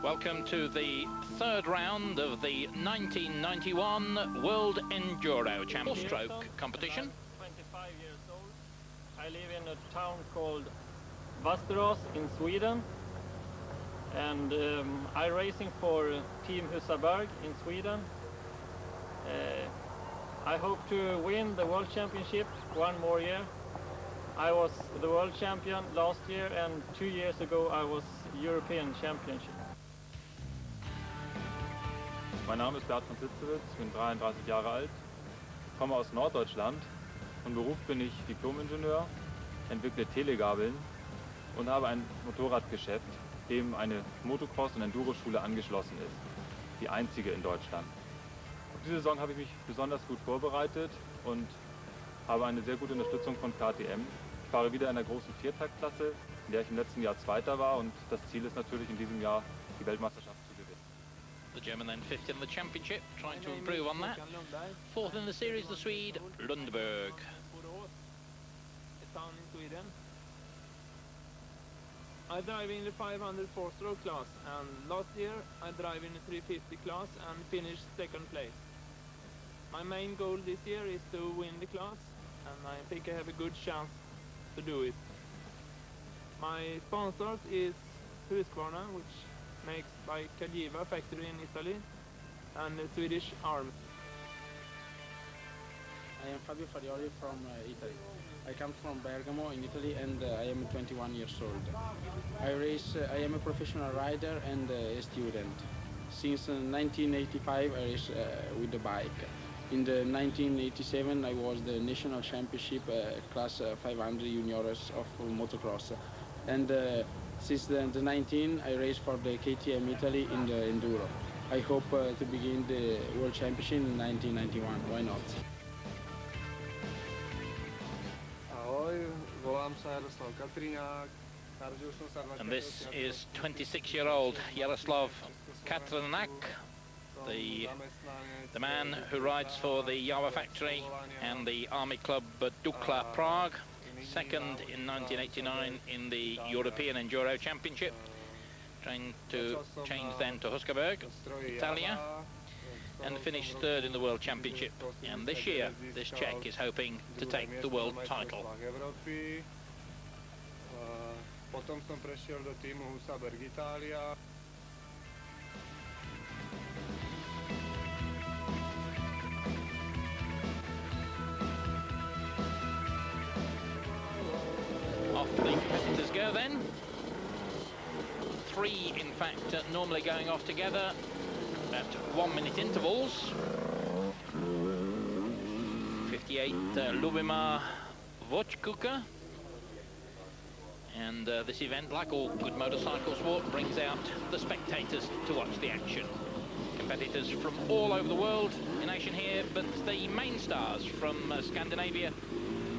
Welcome to the third round of the 1991 World Enduro Championship stroke competition. I'm 25 years old. I live in a town called Västerås in Sweden, and I'm racing for Team Husaberg in Sweden. I hope to win the World Championship one more year. I was the World Champion last year, and 2 years ago I was European Championship. Mein Name ist Bert von Sitzewitz, bin 33 Jahre alt, komme aus Norddeutschland. Von Beruf bin ich Diplom-Ingenieur, entwickle Telegabeln und habe ein Motorradgeschäft, dem eine Motocross- und Enduro-Schule angeschlossen ist. Die einzige in Deutschland. Auf diese Saison habe ich mich besonders gut vorbereitet und habe eine sehr gute Unterstützung von KTM. Ich fahre wieder in der großen Viertaktklasse, in der ich im letzten Jahr Zweiter war, und das Ziel ist natürlich in diesem Jahr, die Weltmeisterschaft zu gewinnen. The German then fifth in the championship, trying to improve on that. Fourth in the series, the Swede, Lundberg. A town in Sweden. I drive in the 500 four-stroke class, and last year I drive in the 350 class and finished second place. My main goal this year is to win the class, and I think I have a good chance to do it. My sponsor is Husqvarna, which makes by Cagiva factory in Italy, and the Swedish Army. I am Fabio Farioli from Italy. I come from Bergamo in Italy, and I am 21 years old. I am a professional rider and a student. Since 1985 I race with the bike. In the 1987 I was the national championship class 500 juniors of motocross. And since the 19 I race for the KTM Italy in the Enduro. I hope to begin the World Championship in 1991. Why not? And this is 26-year-old Jaroslav Katranak, the man who rides for the Jawa factory and the Army Club Dukla Prague, second in 1989 in the European Enduro Championship, trying to change then to Husaberg, Italia, and finished third in the World Championship. And this year, this Czech is hoping to take the world title. Potom som prešiel do týmu Husaberg Italia. Off the competitors go then. Three, in fact, normally going off together at 1 minute intervals. 58, Lubimir Vochkuka. And this event, like all good motorcycle sport, brings out the spectators to watch the action. Competitors from all over the world in action here, but the main stars from Scandinavia,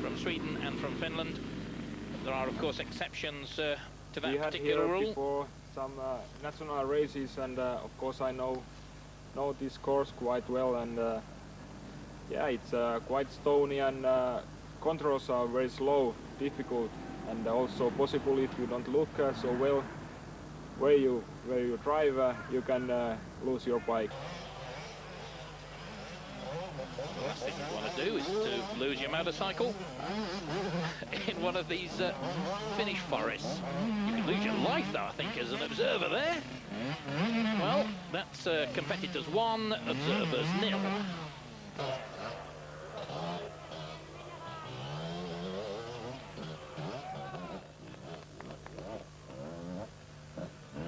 from Sweden and from Finland. There are, of course, exceptions to that particular rule. We had here before some national races, and of course I know this course quite well, and yeah, it's quite stony, and controls are very slow, difficult. And also possible, if you don't look so well where you drive, you can lose your bike. The last thing you want to do is to lose your motorcycle in one of these Finnish forests. You can lose your life, though, I think, as an observer there. Well, that's competitors 1, observers 0.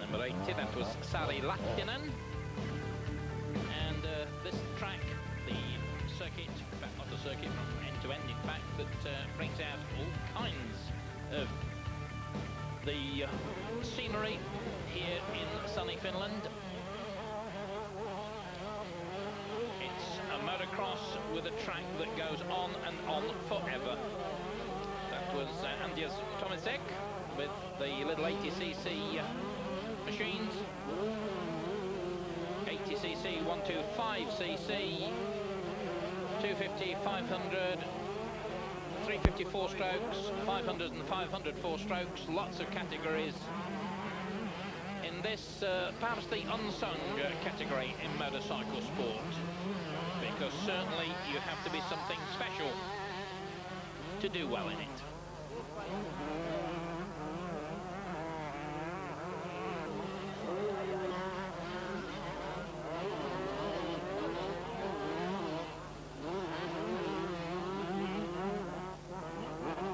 Number 80, that was Sari Lahtinen. And this track, the circuit, in fact not a circuit from end to end, in fact, that brings out all kinds of the scenery here in sunny Finland. It's a motocross with a track that goes on and on forever. That was Andjas Tomasek with the little 80cc machines. 80cc, 125cc, 250, 500, 350 four strokes, 500 and 500 four strokes, lots of categories in And this, perhaps the unsung category in motorcycle sport, because certainly you have to be something special to do well in it.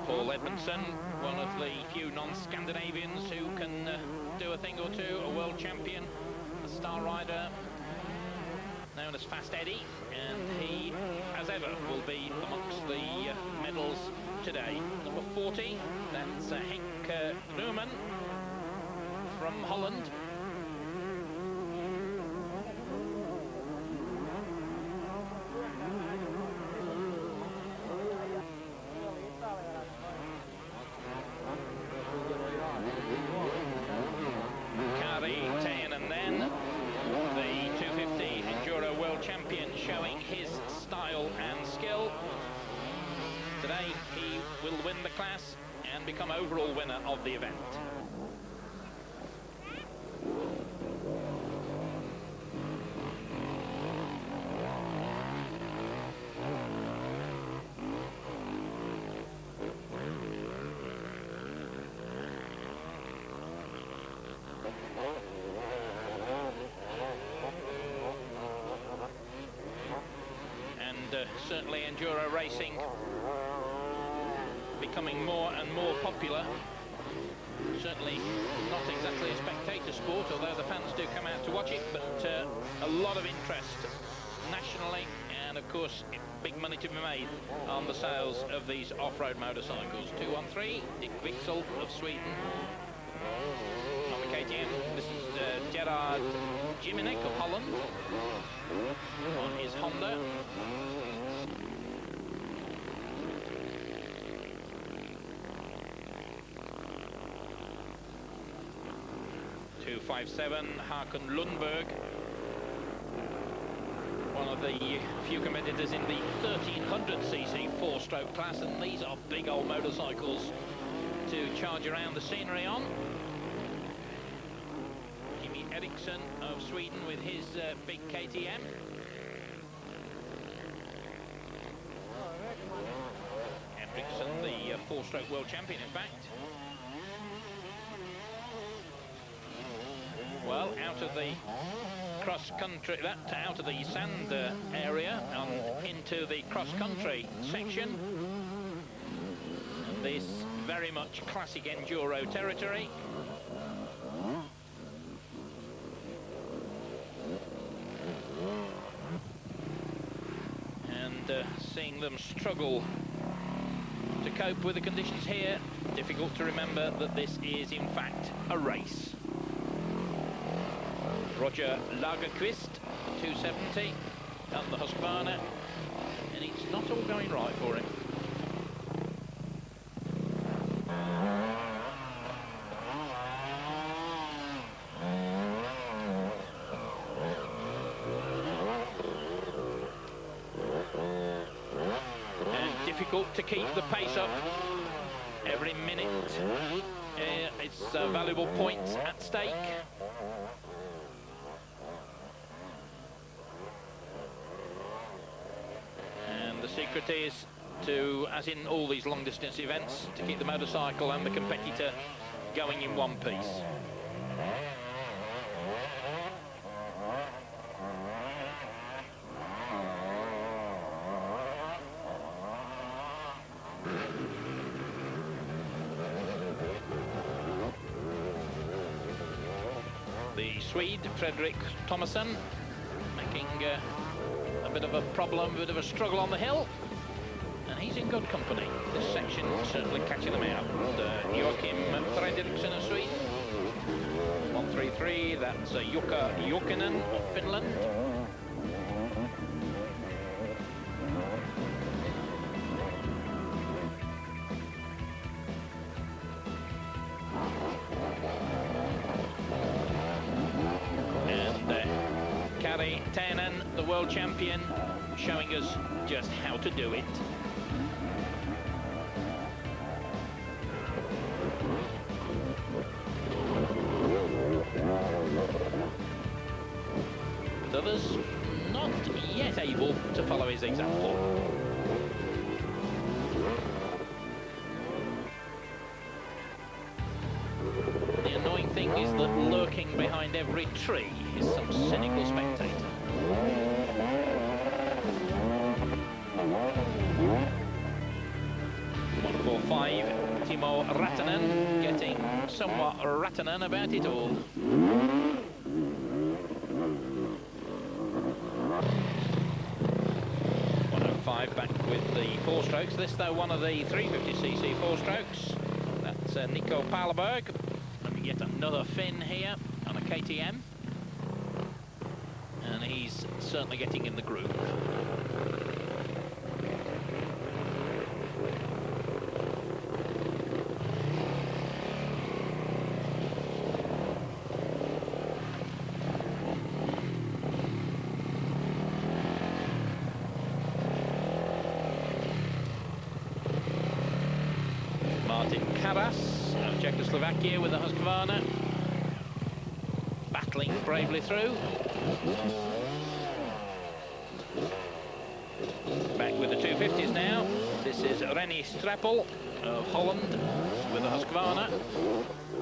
Paul Edmondson, one of the few non-Scandinavians who can do a thing or two, a world champion, a star rider known as Fast Eddie, and he, as ever, will be amongst the medals today. Number 40, that's Henk Newman from Holland. The 250 Enduro World Champion, showing his style and skill. Today he will win the class and become overall winner of the event. Certainly enduro racing becoming more and more popular. Certainly not exactly a spectator sport, although the fans do come out to watch it, but a lot of interest nationally, and of course big money to be made on the sales of these off-road motorcycles. 213, Dick Wixel of Sweden. On the KTM, this is Gerard Jiminek of Holland on his Honda. .257, Hakan Lundberg, one of the few competitors in the 1300cc four-stroke class, and these are big old motorcycles to charge around the scenery on. Jimmy Eriksson of Sweden with his big KTM. Eriksson, the four-stroke world champion, in fact. Well, out of the cross-country, out of the sand area and into the cross-country section. And this very much classic enduro territory. And seeing them struggle to cope with the conditions here, difficult to remember that this is in fact a race. Roger Lagerqvist, 270, on the Husqvarna, and it's not all going right for him. And difficult to keep the pace up every minute. It's valuable points at stake. The secret is to, as in all these long distance events, to keep the motorcycle and the competitor going in one piece. The Swede, Fredrik Thomasson, making a bit of a problem, a bit of a struggle on the hill, and he's in good company. This section certainly catching them out. Joachim Fredriksson of Sweden, 133, that's Jukka Jokinen of Finland. Kari Teinen, the world champion, showing us just how to do it. follow his example. The annoying thing is that lurking behind every tree is some cynical spectator. 145, Timo Ratanen, getting somewhat Ratanen about it all. 105 back with the four strokes. This, though, one of the 350cc four strokes. That's Nico Palberg. And yet another Finn here on a KTM. And he's certainly getting in the groove. Martin Karas of Czechoslovakia with the Husqvarna, battling bravely through. Back with the 250s now. This is Rennie Strappel of Holland with the Husqvarna.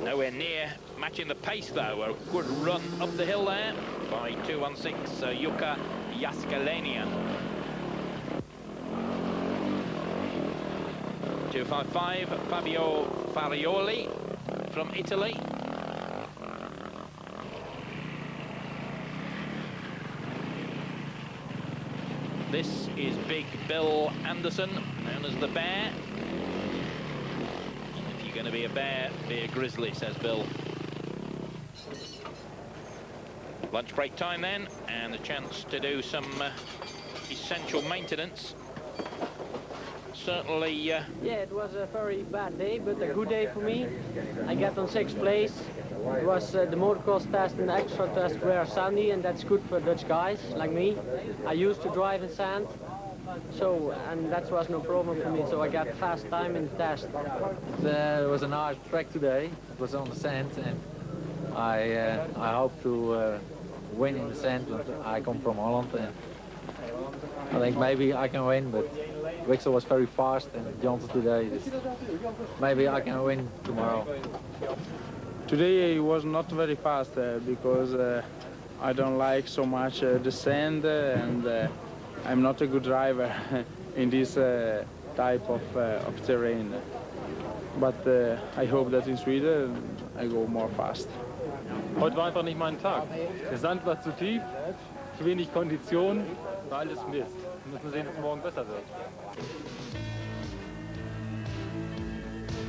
Nowhere near matching the pace though. A good run up the hill there by 216 Jukka Jaskalenian. 255 Fabio Farioli from Italy. This is Big Bill Anderson, known as the Bear. If you're going to be a bear, be a grizzly, says Bill. Lunch break time then, and a chance to do some essential maintenance. Certainly... Yeah, it was a very bad day, but a good day for me. I got on 6th place. It was the motocross test and the extra test were sandy, and that's good for Dutch guys like me. I used to drive in sand, and that was no problem for me, so I got fast time in the test. It was a nice track today. It was on the sand, and I hope to win in the sand. I come from Holland, and I think maybe I can win, but Wixel was very fast and Johnson today. Maybe I can win tomorrow. Today it was not very fast because I don't like so much the sand and I'm not a good driver in this type of terrain. But I hope that in Sweden I go more fast. Heute war einfach nicht mein Tag. Der Sand war zu tief, zu wenig Kondition, war alles Mist. Wir müssen sehen, dass es morgen besser wird.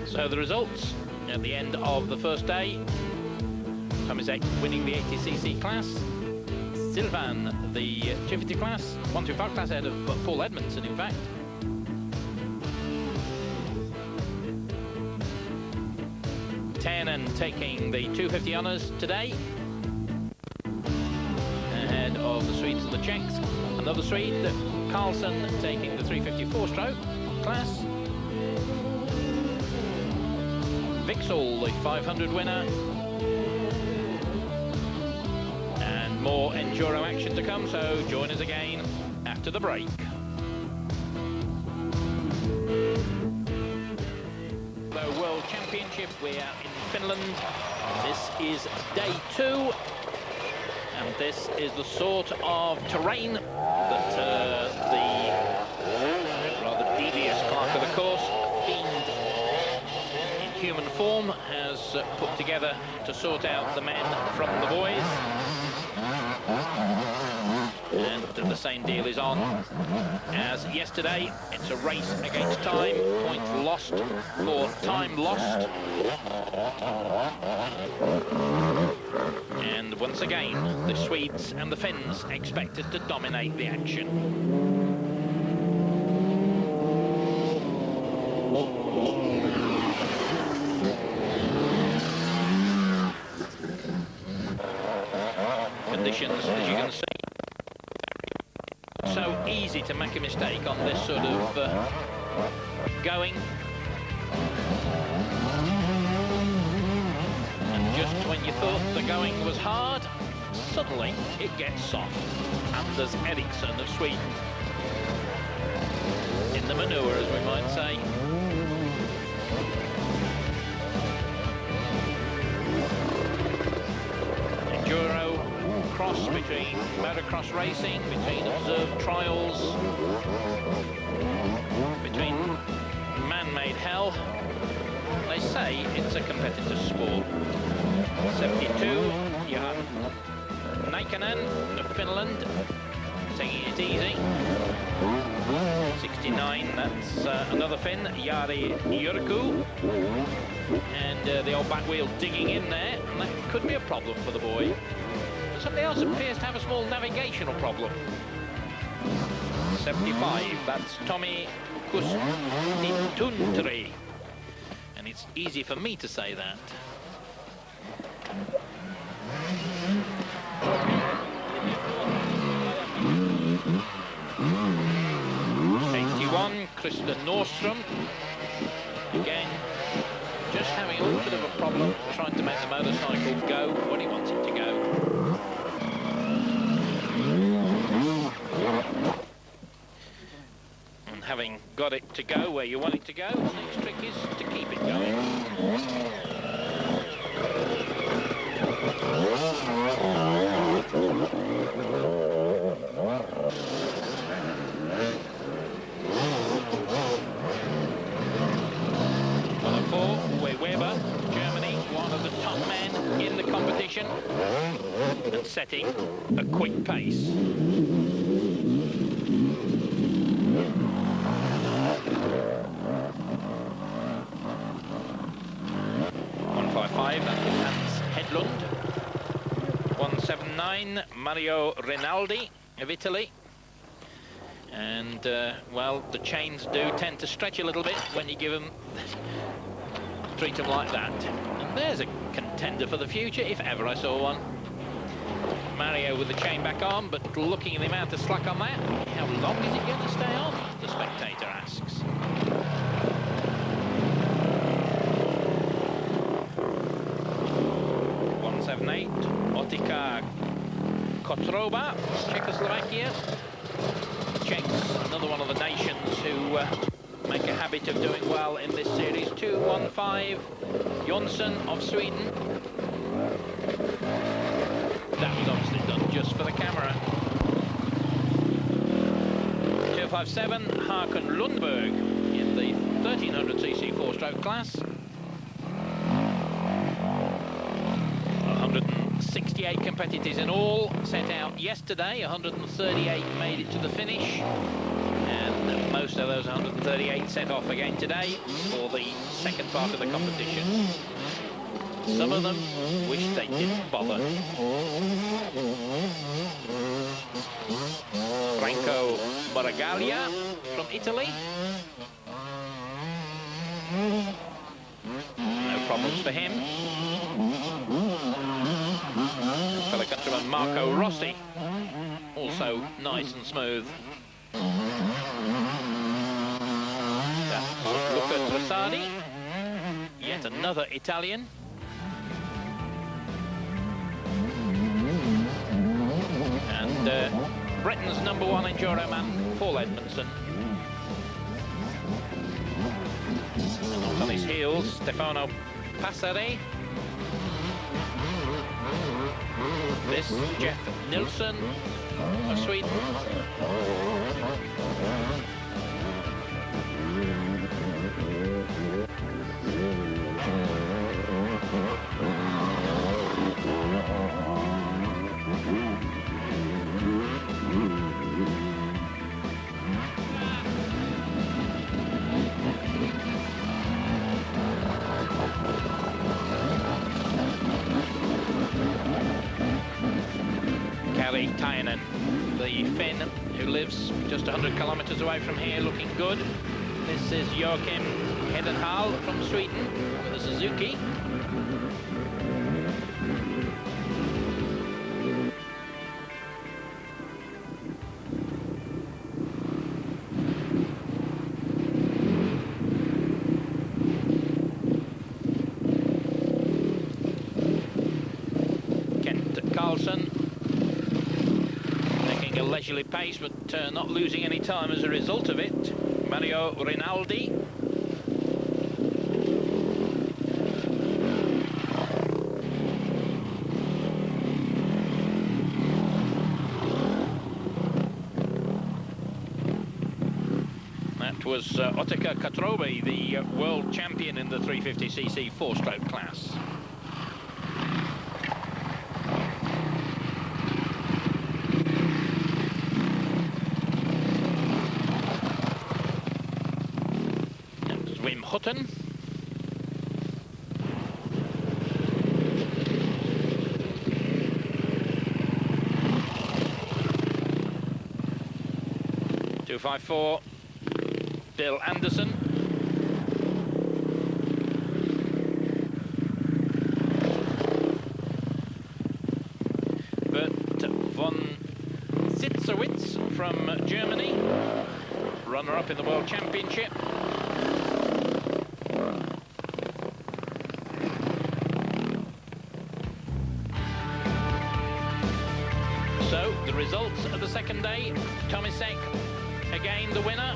So the results at the end of the first day. Tomisek winning the 80cc class. Sylvain the 250 class. 125 class ahead of Paul Edmondson, in fact. Tannen taking the 250 honours today. Ahead of the Swedes and the Czechs. Another Swede, Carlson, taking the 354 stroke class. Vixel, the 500 winner. And more Enduro action to come, so join us again after the break. The World Championship, we're in Finland. This is day 2. And this is the sort of terrain that the rather devious clerk of the course, Fiend in human form, has put together to sort out the men from the boys. And the same deal is on as yesterday. It's a race against time, points lost for time lost. And once again, the Swedes and the Finns expected to dominate the action. Conditions, as you can see, so easy to make a mistake on this sort of going. And just when you thought the going was hard, suddenly it gets soft. Anders Eriksson of Sweden in the manure, as we might say. Enduro cross between motocross racing, between observed trials, between man-made hell. They say it's a competitive sport. 72, you have Naikanen of Finland, taking it easy. 69, that's another Finn, Jari Jyrku. And the old back wheel digging in there, and that could be a problem for the boy. But somebody else appears to have a small navigational problem. 75, that's Tommy Kustuntri. And it's easy for me to say that. 81, Krista Nordstrom. Again, just having a little bit of a problem trying to make the motorcycle go when he wants it to go. And having got it to go where you want it to go, the next trick is to keep it going. Weber, Germany, one of the top men in the competition, and setting a quick pace. 155, that is Hans Hedlund. 179, Mario Rinaldi of Italy. And, well, the chains do tend to stretch a little bit when you give them... treat them like that. And there's a contender for the future, if ever I saw one. Mario with the chain back on, but looking at the amount of slack on that, how long is it going to stay on, the spectator asks. .178, Otika Kotroba, Czechoslovakia. Czechs, another one of the nations who make a habit of doing well in this series. 215, Jonsson of Sweden. That was obviously done just for the camera. 257, Håkan Lundberg in the 1300cc four-stroke class. 168 competitors in all set out yesterday. 138 made it to the finish. And most of those 138 set off again today for the second part of the competition. Some of them wish they didn't bother. Franco Baragaglia from Italy. No problems for him. Fellow countryman Marco Rossi, also nice and smooth. That's Luca Trasadi, yet another Italian. And Britain's #1 enduro man, Paul Edmondson. And on his heels, Stefano Passari. This, Jeff Nilsson of Sweden. Kari Tainen, the Finn who lives just 100 kilometers away from here, looking good. This is Joachim Hedenhall from Sweden with a Suzuki. Kent Carlson making a leisurely pace, but not losing any time as a result of it. Mario Rinaldi. That was Otakar Katrobe, the world champion in the 350cc four-stroke class. Wim Hutton. .254, Bill Anderson. Bert von Sitzowitz from Germany, runner-up in the World Championship. So, the results of the second day, Tomisek, again the winner.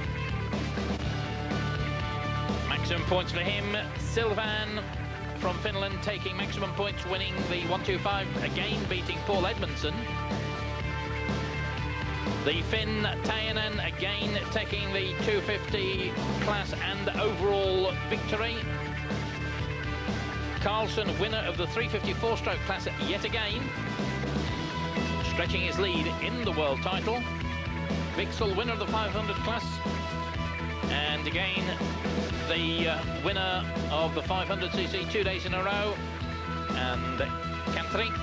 Maximum points for him, Silvan from Finland taking maximum points, winning the 125, again beating Paul Edmondson. The Finn Tainen again taking the 250 class and overall victory. Carlson, winner of the 350 four-stroke class yet again, stretching his lead in the world title. Vixel, winner of the 500 class, and again the winner of the 500cc 2 days in a row. And Kantrink,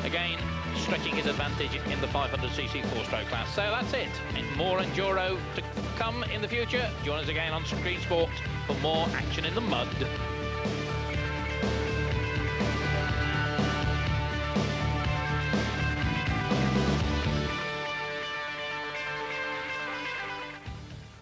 again stretching his advantage in the 500cc four-stroke class. So that's it. And more Enduro to come in the future. Join us again on Screen Sport for more action in the mud.